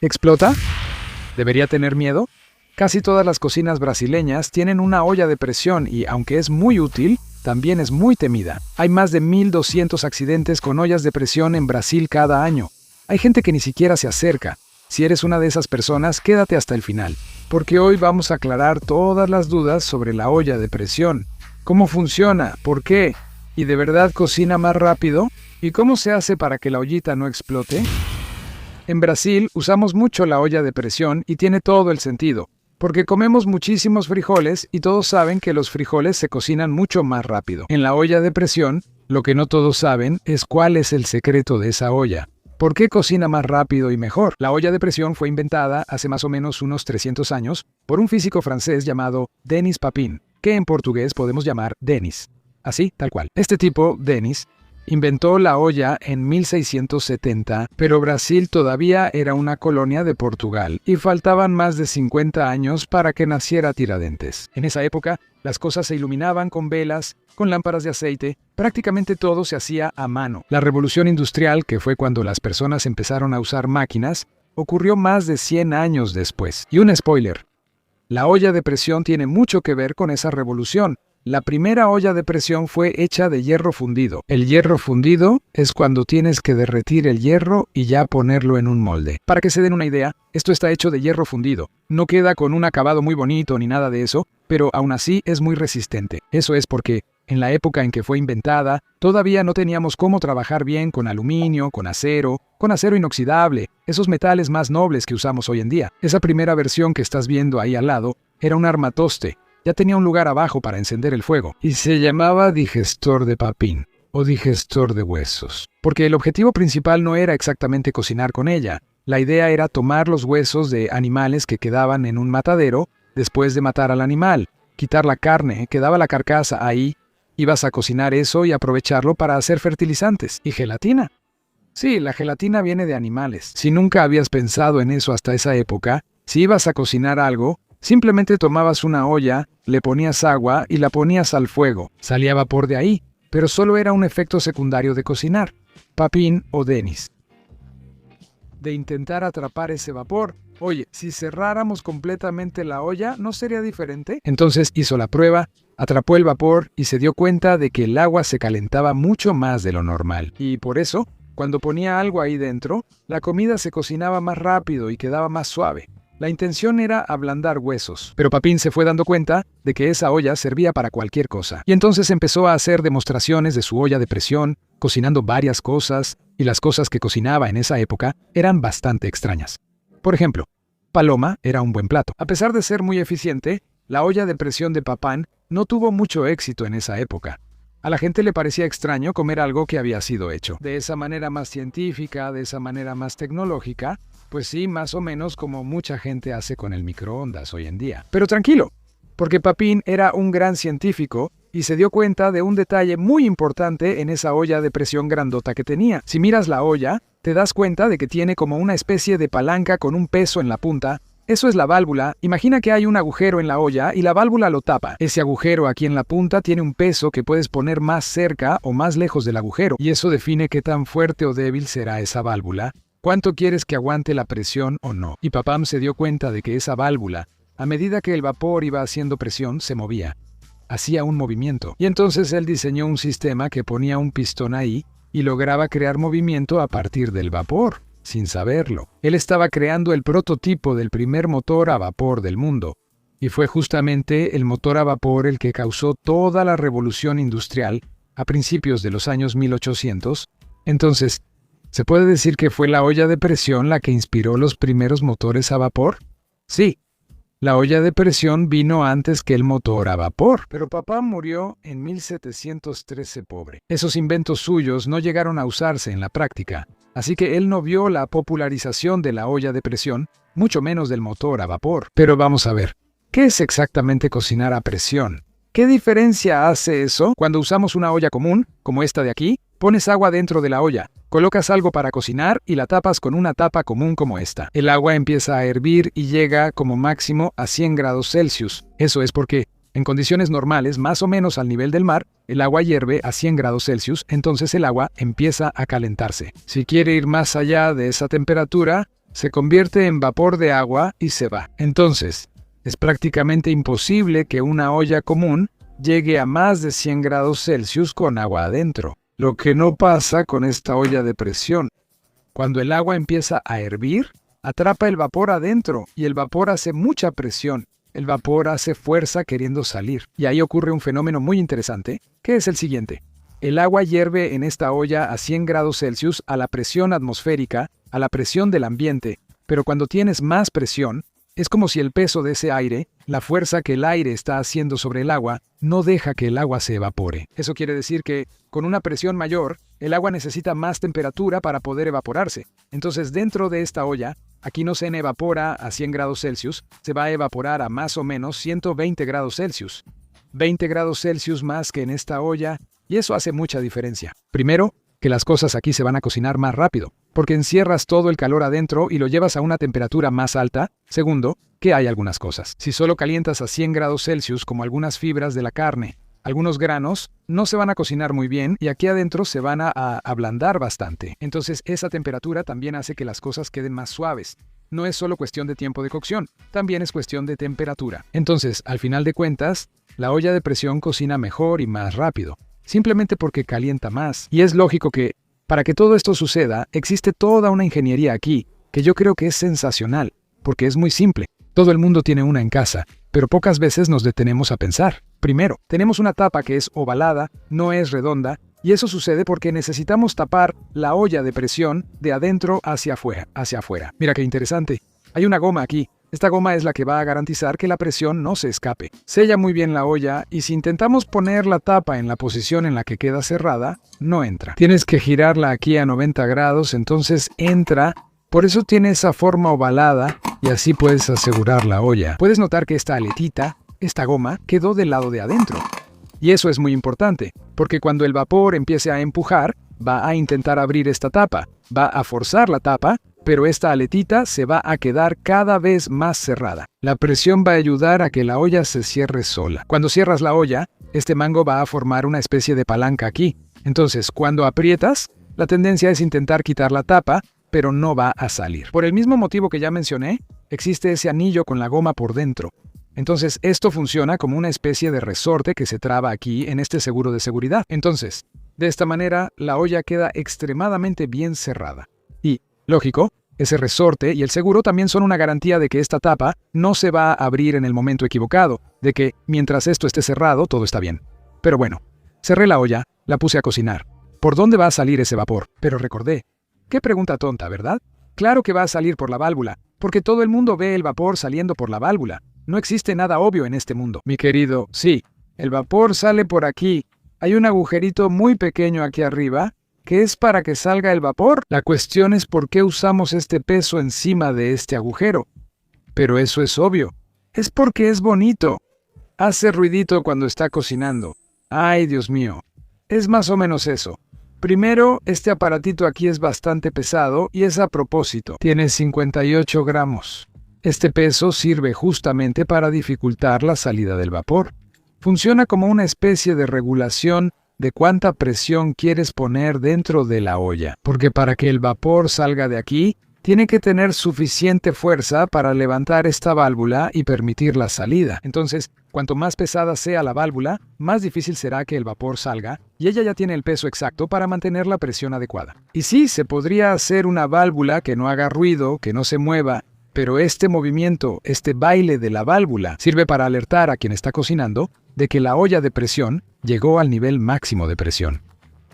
¿Explota? ¿Debería tener miedo? Casi todas las cocinas brasileñas tienen una olla de presión y, aunque es muy útil, también es muy temida. Hay más de 1.200 accidentes con ollas de presión en Brasil cada año. Hay gente que ni siquiera se acerca. Si eres una de esas personas, quédate hasta el final, porque hoy vamos a aclarar todas las dudas sobre la olla de presión. ¿Cómo funciona? ¿Por qué? ¿Y de verdad cocina más rápido? ¿Y cómo se hace para que la ollita no explote? En Brasil usamos mucho la olla de presión y tiene todo el sentido, porque comemos muchísimos frijoles y todos saben que los frijoles se cocinan mucho más rápido. En la olla de presión, lo que no todos saben es cuál es el secreto de esa olla. ¿Por qué cocina más rápido y mejor? La olla de presión fue inventada hace más o menos unos 300 años por un físico francés llamado Denis Papin, que en portugués podemos llamar Denis. Así, tal cual. Este tipo, Denis, inventó la olla en 1670, pero Brasil todavía era una colonia de Portugal y faltaban más de 50 años para que naciera Tiradentes. En esa época, las cosas se iluminaban con velas, con lámparas de aceite, prácticamente todo se hacía a mano. La revolución industrial, que fue cuando las personas empezaron a usar máquinas, ocurrió más de 100 años después. Y un spoiler, la olla de presión tiene mucho que ver con esa revolución. La primera olla de presión fue hecha de hierro fundido. El hierro fundido es cuando tienes que derretir el hierro y ya ponerlo en un molde. Para que se den una idea, esto está hecho de hierro fundido. No queda con un acabado muy bonito ni nada de eso, pero aún así es muy resistente. Eso es porque, en la época en que fue inventada, todavía no teníamos cómo trabajar bien con aluminio, con acero inoxidable, esos metales más nobles que usamos hoy en día. Esa primera versión que estás viendo ahí al lado era un armatoste. Ya tenía un lugar abajo para encender el fuego, y se llamaba digestor de Papin, o digestor de huesos, porque el objetivo principal no era exactamente cocinar con ella. La idea era tomar los huesos de animales que quedaban en un matadero después de matar al animal, quitar la carne, quedaba la carcasa ahí, ibas a cocinar eso y aprovecharlo para hacer fertilizantes y gelatina. Sí, la gelatina viene de animales. Si nunca habías pensado en eso hasta esa época, si ibas a cocinar algo, simplemente tomabas una olla, le ponías agua y la ponías al fuego. Salía vapor de ahí, pero solo era un efecto secundario de cocinar. Papin o Denis. De intentar atrapar ese vapor. Oye, si cerráramos completamente la olla, ¿no sería diferente? Entonces hizo la prueba, atrapó el vapor y se dio cuenta de que el agua se calentaba mucho más de lo normal. Y por eso, cuando ponía algo ahí dentro, la comida se cocinaba más rápido y quedaba más suave. La intención era ablandar huesos, pero Papin se fue dando cuenta de que esa olla servía para cualquier cosa. Y entonces empezó a hacer demostraciones de su olla de presión, cocinando varias cosas, y las cosas que cocinaba en esa época eran bastante extrañas. Por ejemplo, paloma era un buen plato. A pesar de ser muy eficiente, la olla de presión de Papin no tuvo mucho éxito en esa época. A la gente le parecía extraño comer algo que había sido hecho de esa manera más científica, de esa manera más tecnológica. Pues sí, más o menos como mucha gente hace con el microondas hoy en día. Pero tranquilo, porque Papin era un gran científico y se dio cuenta de un detalle muy importante en esa olla de presión grandota que tenía. Si miras la olla, te das cuenta de que tiene como una especie de palanca con un peso en la punta. Eso es la válvula. Imagina que hay un agujero en la olla y la válvula lo tapa. Ese agujero aquí en la punta tiene un peso que puedes poner más cerca o más lejos del agujero, y eso define qué tan fuerte o débil será esa válvula. ¿Cuánto quieres que aguante la presión o no? Y Papin se dio cuenta de que esa válvula, a medida que el vapor iba haciendo presión, se movía. Hacía un movimiento. Y entonces él diseñó un sistema que ponía un pistón ahí y lograba crear movimiento a partir del vapor, sin saberlo. Él estaba creando el prototipo del primer motor a vapor del mundo. Y fue justamente el motor a vapor el que causó toda la revolución industrial a principios de los años 1800. Entonces, ¿se puede decir que fue la olla de presión la que inspiró los primeros motores a vapor? Sí, la olla de presión vino antes que el motor a vapor. Pero papá murió en 1713 pobre. Esos inventos suyos no llegaron a usarse en la práctica, así que él no vio la popularización de la olla de presión, mucho menos del motor a vapor. Pero vamos a ver, ¿qué es exactamente cocinar a presión? ¿Qué diferencia hace eso? Cuando usamos una olla común, como esta de aquí, pones agua dentro de la olla, colocas algo para cocinar y la tapas con una tapa común como esta. El agua empieza a hervir y llega como máximo a 100 grados Celsius. Eso es porque, en condiciones normales, más o menos al nivel del mar, el agua hierve a 100 grados Celsius, entonces el agua empieza a calentarse. Si quiere ir más allá de esa temperatura, se convierte en vapor de agua y se va. Entonces, es prácticamente imposible que una olla común llegue a más de 100 grados Celsius con agua adentro. Lo que no pasa con esta olla de presión. Cuando el agua empieza a hervir, atrapa el vapor adentro y el vapor hace mucha presión. El vapor hace fuerza queriendo salir. Y ahí ocurre un fenómeno muy interesante, que es el siguiente. El agua hierve en esta olla a 100 grados Celsius a la presión atmosférica, a la presión del ambiente, pero cuando tienes más presión, es como si el peso de ese aire, la fuerza que el aire está haciendo sobre el agua, no deja que el agua se evapore. Eso quiere decir que, con una presión mayor, el agua necesita más temperatura para poder evaporarse. Entonces, dentro de esta olla, aquí no se evapora a 100 grados Celsius, se va a evaporar a más o menos 120 grados Celsius. 20 grados Celsius más que en esta olla, y eso hace mucha diferencia. Primero, que las cosas aquí se van a cocinar más rápido, porque encierras todo el calor adentro y lo llevas a una temperatura más alta. Segundo, que hay algunas cosas. Si solo calientas a 100 grados Celsius, como algunas fibras de la carne, algunos granos, no se van a cocinar muy bien y aquí adentro se van a ablandar bastante. Entonces, esa temperatura también hace que las cosas queden más suaves. No es solo cuestión de tiempo de cocción, también es cuestión de temperatura. Entonces, al final de cuentas, la olla de presión cocina mejor y más rápido, simplemente porque calienta más. Y es lógico que, para que todo esto suceda, existe toda una ingeniería aquí, que yo creo que es sensacional, porque es muy simple. Todo el mundo tiene una en casa, pero pocas veces nos detenemos a pensar. Primero, tenemos una tapa que es ovalada, no es redonda, y eso sucede porque necesitamos tapar la olla de presión de adentro hacia afuera. Mira qué interesante. Hay una goma aquí. Esta goma es la que va a garantizar que la presión no se escape. Sella muy bien la olla y si intentamos poner la tapa en la posición en la que queda cerrada, no entra. Tienes que girarla aquí a 90 grados, entonces entra. Por eso tiene esa forma ovalada y así puedes asegurar la olla. Puedes notar que esta aletita, esta goma, quedó del lado de adentro. Y eso es muy importante, porque cuando el vapor empiece a empujar, va a intentar abrir esta tapa, va a forzar la tapa, pero esta aletita se va a quedar cada vez más cerrada. La presión va a ayudar a que la olla se cierre sola. Cuando cierras la olla, este mango va a formar una especie de palanca aquí. Entonces, cuando aprietas, la tendencia es intentar quitar la tapa, pero no va a salir. Por el mismo motivo que ya mencioné, existe ese anillo con la goma por dentro. Entonces, esto funciona como una especie de resorte que se traba aquí en este seguro de seguridad. Entonces, de esta manera, la olla queda extremadamente bien cerrada. Y, lógico, ese resorte y el seguro también son una garantía de que esta tapa no se va a abrir en el momento equivocado, de que, mientras esto esté cerrado, todo está bien. Pero bueno, cerré la olla, la puse a cocinar. ¿Por dónde va a salir ese vapor? Pero recordé. Qué pregunta tonta, ¿verdad? Claro que va a salir por la válvula, porque todo el mundo ve el vapor saliendo por la válvula. No existe nada obvio en este mundo. Mi querido, sí, el vapor sale por aquí. Hay un agujerito muy pequeño aquí arriba, que es para que salga el vapor. La cuestión es por qué usamos este peso encima de este agujero. Pero eso es obvio. Es porque es bonito. Hace ruidito cuando está cocinando. Ay, Dios mío. Es más o menos eso. Primero, este aparatito aquí es bastante pesado y es a propósito. Tiene 58 gramos. Este peso sirve justamente para dificultar la salida del vapor. Funciona como una especie de regulación de cuánta presión quieres poner dentro de la olla. Porque para que el vapor salga de aquí, tiene que tener suficiente fuerza para levantar esta válvula y permitir la salida. Entonces, cuanto más pesada sea la válvula, más difícil será que el vapor salga, y ella ya tiene el peso exacto para mantener la presión adecuada. Y sí, se podría hacer una válvula que no haga ruido, que no se mueva, pero este movimiento, este baile de la válvula, sirve para alertar a quien está cocinando de que la olla de presión llegó al nivel máximo de presión.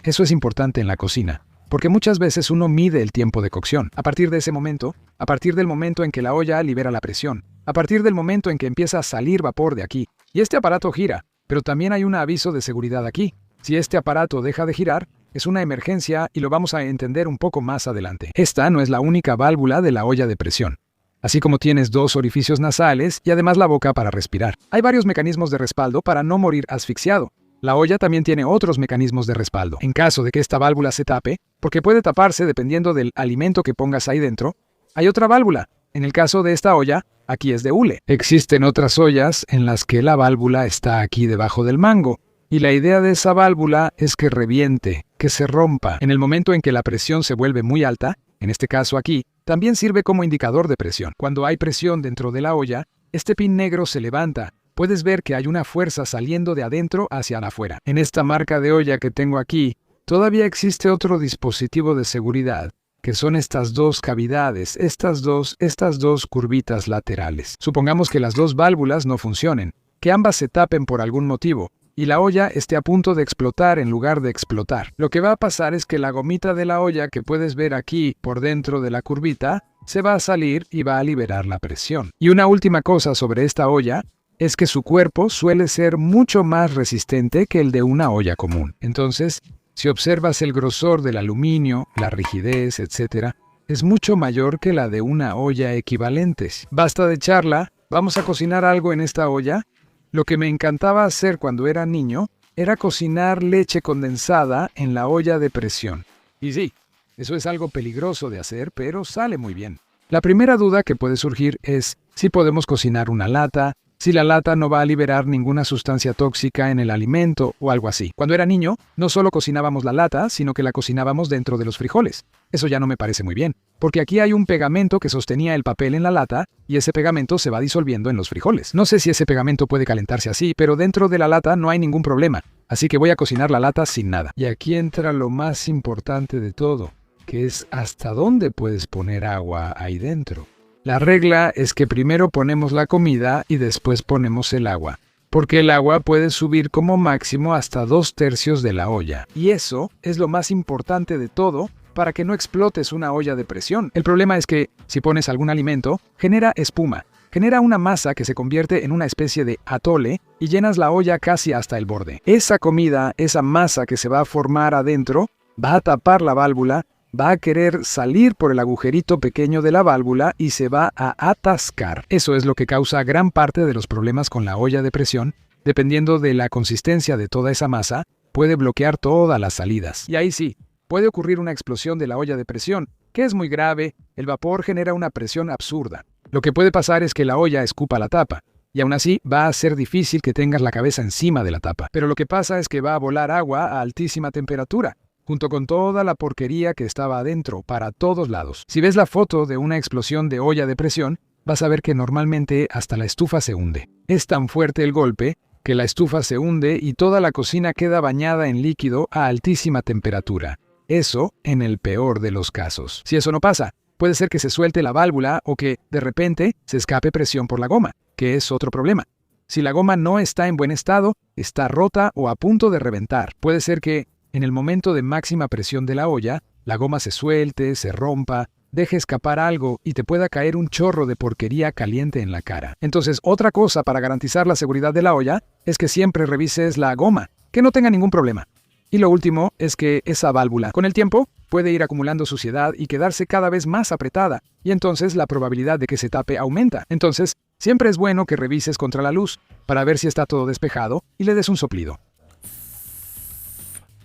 Eso es importante en la cocina, porque muchas veces uno mide el tiempo de cocción. A partir de ese momento, a partir del momento en que la olla libera la presión, a partir del momento en que empieza a salir vapor de aquí, y este aparato gira, pero también hay un aviso de seguridad aquí. Si este aparato deja de girar, es una emergencia y lo vamos a entender un poco más adelante. Esta no es la única válvula de la olla de presión. Así como tienes 2 orificios nasales y además la boca para respirar. Hay varios mecanismos de respaldo para no morir asfixiado. La olla también tiene otros mecanismos de respaldo. En caso de que esta válvula se tape, porque puede taparse dependiendo del alimento que pongas ahí dentro, hay otra válvula. En el caso de esta olla, aquí es de hule. Existen otras ollas en las que la válvula está aquí debajo del mango. Y la idea de esa válvula es que reviente, que se rompa. En el momento en que la presión se vuelve muy alta, en este caso aquí, también sirve como indicador de presión. Cuando hay presión dentro de la olla, este pin negro se levanta. Puedes ver que hay una fuerza saliendo de adentro hacia afuera. En esta marca de olla que tengo aquí, todavía existe otro dispositivo de seguridad, que son estas dos cavidades, estas dos curvitas laterales. Supongamos que las dos válvulas no funcionen, que ambas se tapen por algún motivo, y la olla esté a punto de explotar en lugar de explotar. Lo que va a pasar es que la gomita de la olla que puedes ver aquí por dentro de la curvita se va a salir y va a liberar la presión. Y una última cosa sobre esta olla es que su cuerpo suele ser mucho más resistente que el de una olla común. Entonces, si observas el grosor del aluminio, la rigidez, etc., es mucho mayor que la de una olla equivalente. Basta de charla, vamos a cocinar algo en esta olla. Lo que me encantaba hacer cuando era niño era cocinar leche condensada en la olla de presión. Y sí, eso es algo peligroso de hacer, pero sale muy bien. La primera duda que puede surgir es si podemos cocinar una lata, si la lata no va a liberar ninguna sustancia tóxica en el alimento o algo así. Cuando era niño, no solo cocinábamos la lata, sino que la cocinábamos dentro de los frijoles. Eso ya no me parece muy bien, porque aquí hay un pegamento que sostenía el papel en la lata y ese pegamento se va disolviendo en los frijoles. No sé si ese pegamento puede calentarse así, pero dentro de la lata no hay ningún problema, así que voy a cocinar la lata sin nada. Y aquí entra lo más importante de todo, que es hasta dónde puedes poner agua ahí dentro. La regla es que primero ponemos la comida y después ponemos el agua, porque el agua puede subir como máximo hasta 2/3 de la olla. Y eso es lo más importante de todo para que no explotes una olla de presión. El problema es que, si pones algún alimento, genera espuma, genera una masa que se convierte en una especie de atole y llenas la olla casi hasta el borde. Esa comida, esa masa que se va a formar adentro, va a tapar la válvula, va a querer salir por el agujerito pequeño de la válvula y se va a atascar. Eso es lo que causa gran parte de los problemas con la olla de presión. Dependiendo de la consistencia de toda esa masa, puede bloquear todas las salidas. Y ahí sí, puede ocurrir una explosión de la olla de presión, que es muy grave. El vapor genera una presión absurda. Lo que puede pasar es que la olla escupa la tapa, y aún así va a ser difícil que tengas la cabeza encima de la tapa. Pero lo que pasa es que va a volar agua a altísima temperatura, junto con toda la porquería que estaba adentro, para todos lados. Si ves la foto de una explosión de olla de presión, vas a ver que normalmente hasta la estufa se hunde. Es tan fuerte el golpe que la estufa se hunde y toda la cocina queda bañada en líquido a altísima temperatura. Eso en el peor de los casos. Si eso no pasa, puede ser que se suelte la válvula o que, de repente, se escape presión por la goma, que es otro problema. Si la goma no está en buen estado, está rota o a punto de reventar. Puede ser que, en el momento de máxima presión de la olla, la goma se suelte, se rompa, deje escapar algo y te pueda caer un chorro de porquería caliente en la cara. Entonces, otra cosa para garantizar la seguridad de la olla es que siempre revises la goma, que no tenga ningún problema. Y lo último es que esa válvula, con el tiempo, puede ir acumulando suciedad y quedarse cada vez más apretada, y entonces la probabilidad de que se tape aumenta. Entonces, siempre es bueno que revises contra la luz, para ver si está todo despejado y le des un soplido.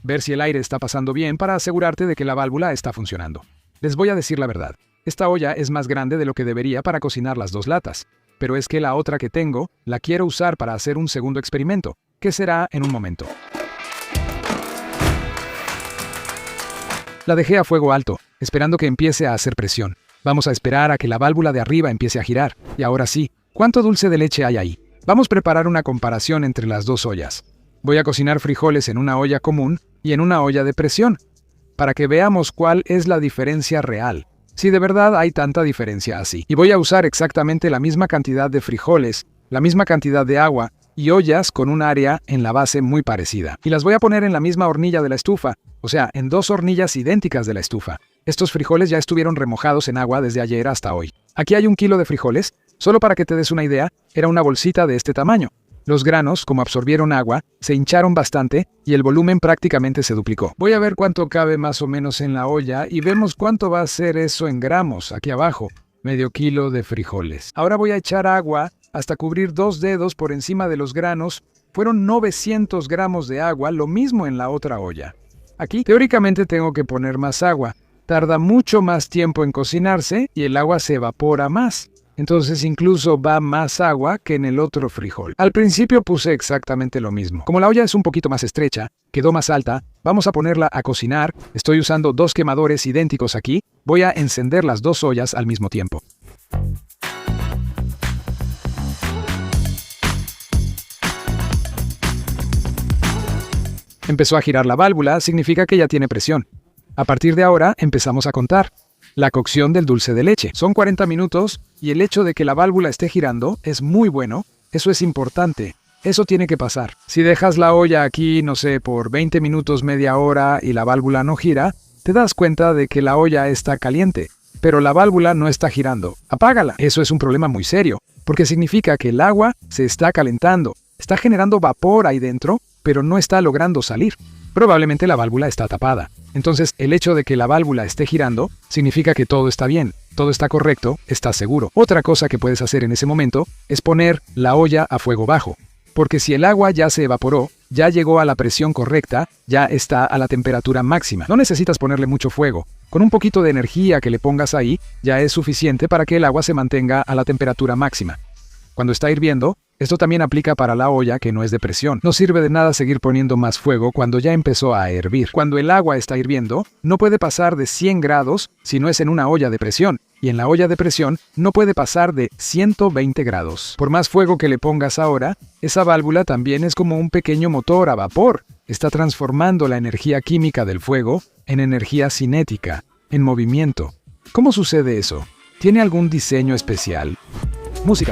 Ver si el aire está pasando bien para asegurarte de que la válvula está funcionando. Les voy a decir la verdad, esta olla es más grande de lo que debería para cocinar las dos latas, pero es que la otra que tengo la quiero usar para hacer un segundo experimento, que será en un momento. La dejé a fuego alto, esperando que empiece a hacer presión. Vamos a esperar a que la válvula de arriba empiece a girar. Y ahora sí, ¿cuánto dulce de leche hay ahí? Vamos a preparar una comparación entre las dos ollas. Voy a cocinar frijoles en una olla común y en una olla de presión, para que veamos cuál es la diferencia real, si de verdad hay tanta diferencia así. Y voy a usar exactamente la misma cantidad de frijoles, la misma cantidad de agua y ollas con un área en la base muy parecida. Y las voy a poner en la misma hornilla de la estufa, o sea, en dos hornillas idénticas de la estufa. Estos frijoles ya estuvieron remojados en agua desde ayer hasta hoy. Aquí hay 1 kilo de frijoles, solo para que te des una idea, era una bolsita de este tamaño. Los granos, como absorbieron agua, se hincharon bastante y el volumen prácticamente se duplicó. Voy a ver cuánto cabe más o menos en la olla y vemos cuánto va a ser eso en gramos, aquí abajo. Medio kilo de frijoles. Ahora voy a echar agua hasta cubrir 2 dedos por encima de los granos. Fueron 900 gramos de agua, lo mismo en la otra olla. Aquí, teóricamente, tengo que poner más agua. Tarda mucho más tiempo en cocinarse y el agua se evapora más. Entonces incluso va más agua que en el otro frijol. Al principio puse exactamente lo mismo. Como la olla es un poquito más estrecha, quedó más alta, vamos a ponerla a cocinar. Estoy usando 2 quemadores idénticos aquí, Voy a encender las dos ollas al mismo tiempo. Empezó a girar la válvula, significa que ya tiene presión. A partir de ahora empezamos a contar. La cocción del dulce de leche. Son 40 minutos y el hecho de que la válvula esté girando es muy bueno. Eso es importante. Eso tiene que pasar. Si dejas la olla aquí, no sé, por 20 minutos, media hora y la válvula no gira, te das cuenta de que la olla está caliente, pero la válvula no está girando. Apágala. Eso es un problema muy serio, porque significa que el agua se está calentando. Está generando vapor ahí dentro, pero no está logrando salir. Probablemente la válvula está tapada. Entonces, el hecho de que la válvula esté girando significa que todo está bien, todo está correcto, está seguro. Otra cosa que puedes hacer en ese momento es poner la olla a fuego bajo. Porque si el agua ya se evaporó, ya llegó a la presión correcta, ya está a la temperatura máxima. No necesitas ponerle mucho fuego. Con un poquito de energía que le pongas ahí, ya es suficiente para que el agua se mantenga a la temperatura máxima. Cuando está hirviendo, esto también aplica para la olla que no es de presión. No sirve de nada seguir poniendo más fuego cuando ya empezó a hervir. Cuando el agua está hirviendo, no puede pasar de 100 grados si no es en una olla de presión. Y en la olla de presión no puede pasar de 120 grados. Por más fuego que le pongas ahora, esa válvula también es como un pequeño motor a vapor. Está transformando la energía química del fuego en energía cinética, en movimiento. ¿Cómo sucede eso? ¿Tiene algún diseño especial? Música.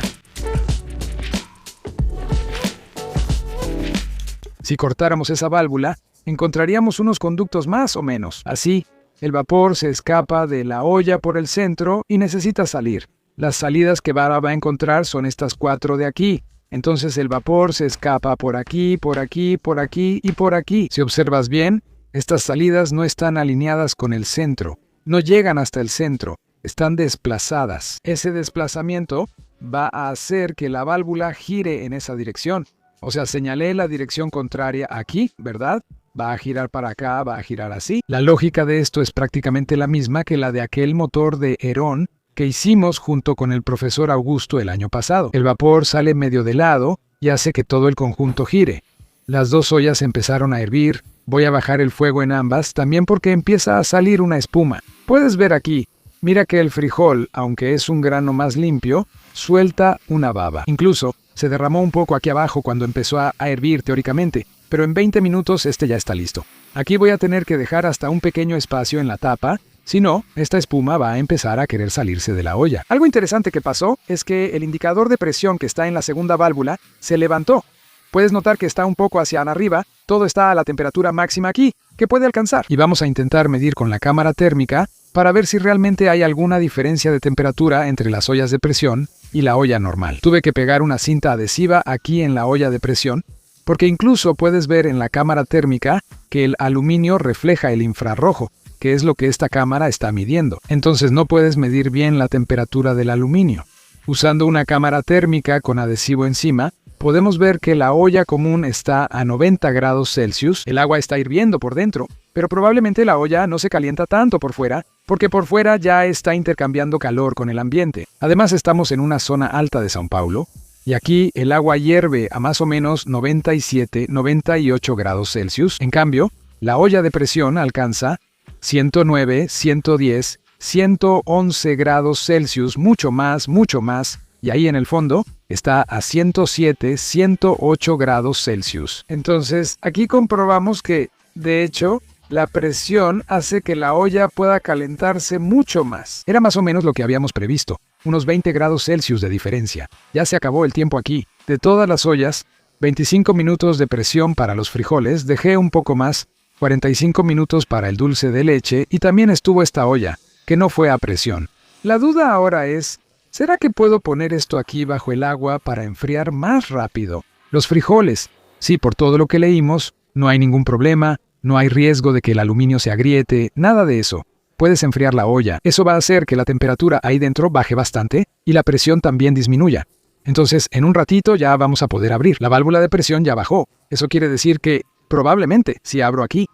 Si cortáramos esa válvula, encontraríamos unos conductos más o menos. Así, el vapor se escapa de la olla por el centro y necesita salir. Las salidas que va a encontrar son estas 4 de aquí. Entonces el vapor se escapa por aquí, por aquí, por aquí y por aquí. Si observas bien, estas salidas no están alineadas con el centro. No llegan hasta el centro. Están desplazadas. Ese desplazamiento va a hacer que la válvula gire en esa dirección. O sea, señalé la dirección contraria aquí, ¿verdad? Va a girar para acá, va a girar así. La lógica de esto es prácticamente la misma que la de aquel motor de Herón que hicimos junto con el profesor Augusto el año pasado. El vapor sale medio de lado y hace que todo el conjunto gire. Las dos ollas empezaron a hervir. Voy a bajar el fuego en ambas, también porque empieza a salir una espuma. Puedes ver aquí, mira que el frijol, aunque es un grano más limpio, suelta una baba. Incluso, se derramó un poco aquí abajo cuando empezó a hervir teóricamente, pero en 20 minutos este ya está listo. Aquí voy a tener que dejar hasta un pequeño espacio en la tapa, si no, esta espuma va a empezar a querer salirse de la olla. Algo interesante que pasó es que el indicador de presión que está en la segunda válvula se levantó. Puedes notar que está un poco hacia arriba, todo está a la temperatura máxima aquí, que puede alcanzar. Y vamos a intentar medir con la cámara térmica para ver si realmente hay alguna diferencia de temperatura entre las ollas de presión y la olla normal. Tuve que pegar una cinta adhesiva aquí en la olla de presión, porque incluso puedes ver en la cámara térmica que el aluminio refleja el infrarrojo, que es lo que esta cámara está midiendo. Entonces no puedes medir bien la temperatura del aluminio. Usando una cámara térmica con adhesivo encima, podemos ver que la olla común está a 90 grados Celsius, el agua está hirviendo por dentro, pero probablemente la olla no se calienta tanto por fuera, porque por fuera ya está intercambiando calor con el ambiente. Además estamos en una zona alta de São Paulo, y aquí el agua hierve a más o menos 97-98 grados Celsius. En cambio, la olla de presión alcanza 109, 110, 111 grados Celsius, mucho más, y ahí en el fondo está a 107, 108 grados Celsius. Entonces, aquí comprobamos que, de hecho, la presión hace que la olla pueda calentarse mucho más. Era más o menos lo que habíamos previsto, unos 20 grados Celsius de diferencia. Ya se acabó el tiempo aquí. De todas las ollas, 25 minutos de presión para los frijoles, dejé un poco más, 45 minutos para el dulce de leche y también estuvo esta olla, que no fue a presión. La duda ahora es, ¿será que puedo poner esto aquí bajo el agua para enfriar más rápido? Los frijoles. Sí, por todo lo que leímos, no hay ningún problema, no hay riesgo de que el aluminio se agriete, nada de eso. Puedes enfriar la olla. Eso va a hacer que la temperatura ahí dentro baje bastante y la presión también disminuya. Entonces, en un ratito ya vamos a poder abrir. La válvula de presión ya bajó. Eso quiere decir que, probablemente, si abro aquí,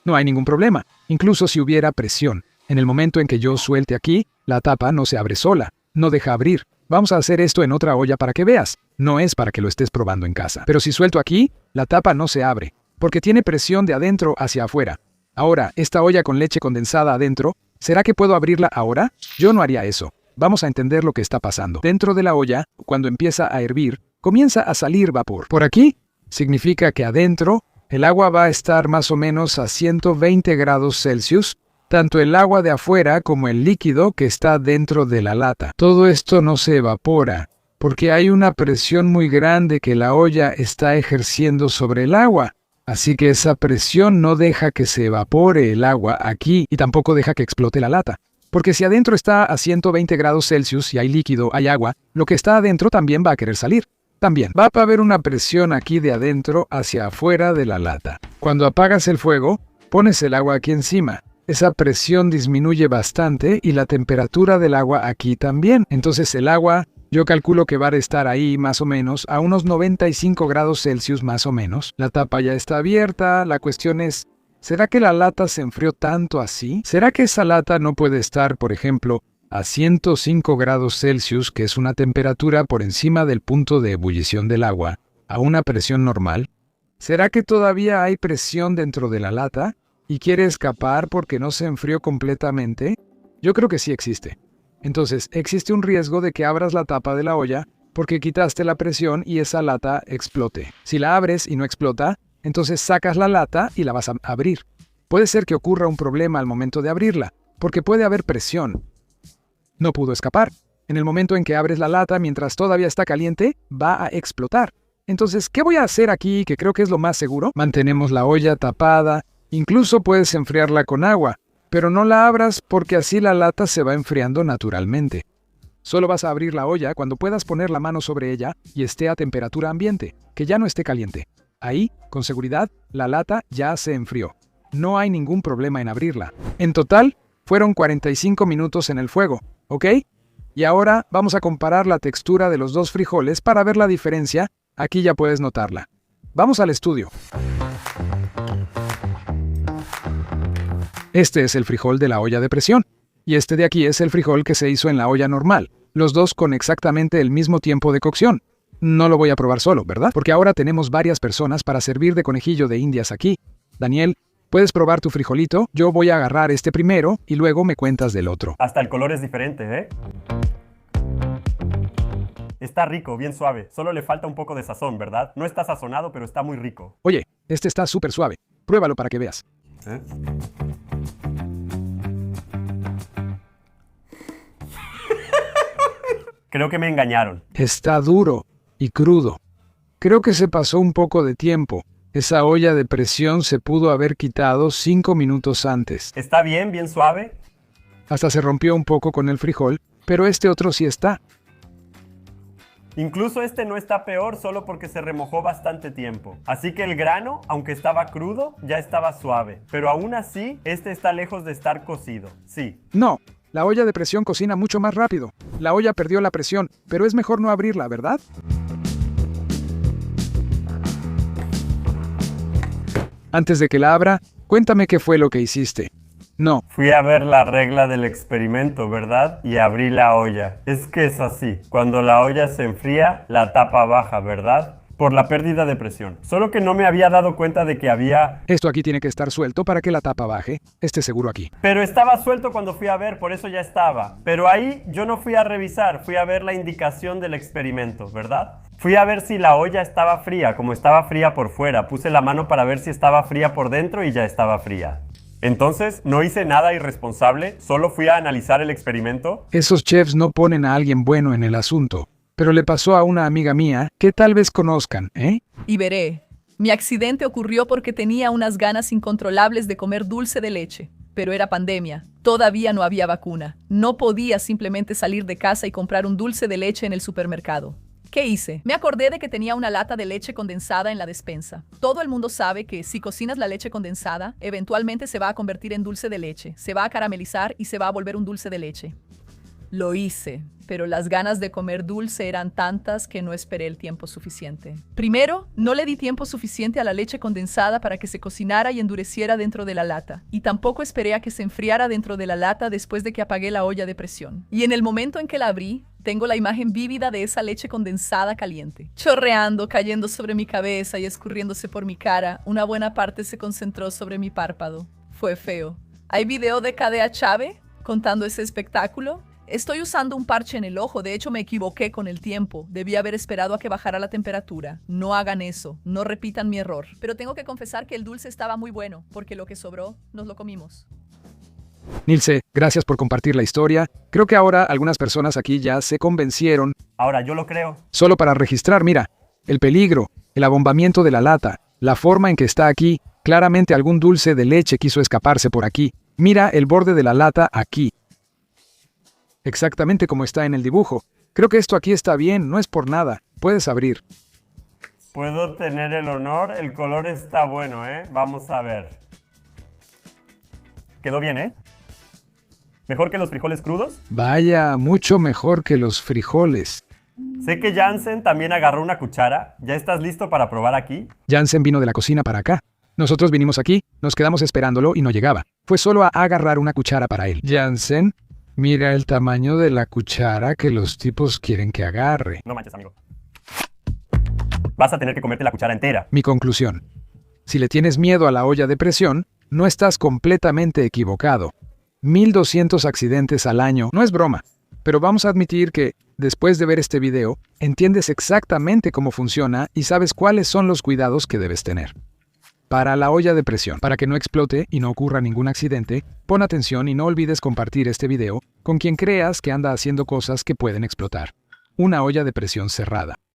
no hay ningún problema, incluso si hubiera presión. En el momento en que yo suelte aquí, la tapa no se abre sola, no deja abrir. Vamos a hacer esto en otra olla para que veas. No es para que lo estés probando en casa. Pero si suelto aquí, la tapa no se abre, porque tiene presión de adentro hacia afuera. Ahora, esta olla con leche condensada adentro, ¿será que puedo abrirla ahora? Yo no haría eso. Vamos a entender lo que está pasando. Dentro de la olla, cuando empieza a hervir, comienza a salir vapor. Por aquí, significa que adentro, el agua va a estar más o menos a 120 grados Celsius, tanto el agua de afuera como el líquido que está dentro de la lata. Todo esto no se evapora, porque hay una presión muy grande que la olla está ejerciendo sobre el agua. Así que esa presión no deja que se evapore el agua aquí y tampoco deja que explote la lata. Porque si adentro está a 120 grados Celsius y hay líquido, hay agua, lo que está adentro también va a querer salir. También va a haber una presión aquí de adentro hacia afuera de la lata. Cuando apagas el fuego, pones el agua aquí encima. Esa presión disminuye bastante y la temperatura del agua aquí también. Entonces el agua, yo calculo que va a estar ahí más o menos a unos 95 grados Celsius más o menos. La tapa ya está abierta. La cuestión es, ¿será que la lata se enfrió tanto así? ¿Será que esa lata no puede estar, por ejemplo, a 105 grados Celsius, que es una temperatura por encima del punto de ebullición del agua, a una presión normal? ¿Será que todavía hay presión dentro de la lata y quiere escapar porque no se enfrió completamente? Yo creo que sí existe. Entonces, existe un riesgo de que abras la tapa de la olla porque quitaste la presión y esa lata explote. Si la abres y no explota, entonces sacas la lata y la vas a abrir. Puede ser que ocurra un problema al momento de abrirla, porque puede haber presión. No pudo escapar. En el momento en que abres la lata mientras todavía está caliente, va a explotar. Entonces, ¿qué voy a hacer aquí, que creo que es lo más seguro? Mantenemos la olla tapada, incluso puedes enfriarla con agua, pero no la abras porque así la lata se va enfriando naturalmente. Solo vas a abrir la olla cuando puedas poner la mano sobre ella y esté a temperatura ambiente, que ya no esté caliente. Ahí, con seguridad, la lata ya se enfrió. No hay ningún problema en abrirla. En total, fueron 45 minutos en el fuego, ¿ok? Y ahora vamos a comparar la textura de los dos frijoles para ver la diferencia. Aquí ya puedes notarla. Vamos al estudio. Este es el frijol de la olla de presión, y este de aquí es el frijol que se hizo en la olla normal, los dos con exactamente el mismo tiempo de cocción. No lo voy a probar solo, ¿verdad? Porque ahora tenemos varias personas para servir de conejillo de indias aquí. Daniel, ¿puedes probar tu frijolito? Yo voy a agarrar este primero y luego me cuentas del otro. Hasta el color es diferente, ¿eh? Está rico, bien suave. Solo le falta un poco de sazón, ¿verdad? No está sazonado, pero está muy rico. Oye, este está súper suave. Pruébalo para que veas. ¿Eh? Creo que me engañaron. Está duro y crudo. Creo que se pasó un poco de tiempo. Esa olla de presión se pudo haber quitado 5 minutos antes. ¿Está bien, bien suave? Hasta se rompió un poco con el frijol, pero este otro sí está. Incluso este no está peor solo porque se remojó bastante tiempo. Así que el grano, aunque estaba crudo, ya estaba suave. Pero aún así, este está lejos de estar cocido. Sí. No, la olla de presión cocina mucho más rápido. La olla perdió la presión, pero es mejor no abrirla, ¿verdad? Antes de que la abra, cuéntame qué fue lo que hiciste. No. Fui a ver la regla del experimento, ¿verdad? Y abrí la olla. Es que es así. Cuando la olla se enfría, la tapa baja, ¿verdad? Por la pérdida de presión. Solo que no me había dado cuenta de que había... Esto aquí tiene que estar suelto para que la tapa baje. Este seguro aquí. Pero estaba suelto cuando fui a ver, por eso ya estaba. Pero ahí yo no fui a revisar, fui a ver la indicación del experimento, ¿verdad? Fui a ver si la olla estaba fría, como estaba fría por fuera. Puse la mano para ver si estaba fría por dentro y ya estaba fría. Entonces, no hice nada irresponsable, solo fui a analizar el experimento. Esos chefs no ponen a alguien bueno en el asunto, pero le pasó a una amiga mía que tal vez conozcan, ¿eh? Y veré. Mi accidente ocurrió porque tenía unas ganas incontrolables de comer dulce de leche, pero era pandemia. Todavía no había vacuna. No podía simplemente salir de casa y comprar un dulce de leche en el supermercado. ¿Qué hice? Me acordé de que tenía una lata de leche condensada en la despensa. Todo el mundo sabe que si cocinas la leche condensada, eventualmente se va a convertir en dulce de leche, se va a caramelizar y se va a volver un dulce de leche. Lo hice, pero las ganas de comer dulce eran tantas que no esperé el tiempo suficiente. Primero, no le di tiempo suficiente a la leche condensada para que se cocinara y endureciera dentro de la lata. Y tampoco esperé a que se enfriara dentro de la lata después de que apagué la olla de presión. Y en el momento en que la abrí, tengo la imagen vívida de esa leche condensada caliente, chorreando, cayendo sobre mi cabeza y escurriéndose por mi cara. Una buena parte se concentró sobre mi párpado. Fue feo. ¿Hay video de Cadea Chave contando ese espectáculo? Estoy usando un parche en el ojo, de hecho me equivoqué con el tiempo. Debí haber esperado a que bajara la temperatura. No hagan eso, no repitan mi error. Pero tengo que confesar que el dulce estaba muy bueno, porque lo que sobró, nos lo comimos. Nilce, gracias por compartir la historia. Creo que ahora algunas personas aquí ya se convencieron. Ahora, yo lo creo. Solo para registrar, mira, el peligro, el abombamiento de la lata, la forma en que está aquí, claramente algún dulce de leche quiso escaparse por aquí. Mira el borde de la lata aquí. Exactamente como está en el dibujo. Creo que esto aquí está bien, no es por nada. Puedes abrir. ¿Puedo tener el honor? El color está bueno, ¿eh? Vamos a ver. Quedó bien, ¿eh? ¿Mejor que los frijoles crudos? Vaya, mucho mejor que los frijoles. Sé que Jansen también agarró una cuchara. ¿Ya estás listo para probar aquí? Jansen vino de la cocina para acá. Nosotros vinimos aquí, nos quedamos esperándolo y no llegaba. Fue solo a agarrar una cuchara para él. Jansen, mira el tamaño de la cuchara que los tipos quieren que agarre. No manches, amigo. Vas a tener que comerte la cuchara entera. Mi conclusión. Si le tienes miedo a la olla de presión, no estás completamente equivocado. 1200 accidentes al año, no es broma. Pero vamos a admitir que, después de ver este video, entiendes exactamente cómo funciona y sabes cuáles son los cuidados que debes tener. Para la olla de presión, para que no explote y no ocurra ningún accidente, pon atención y no olvides compartir este video con quien creas que anda haciendo cosas que pueden explotar. Una olla de presión cerrada.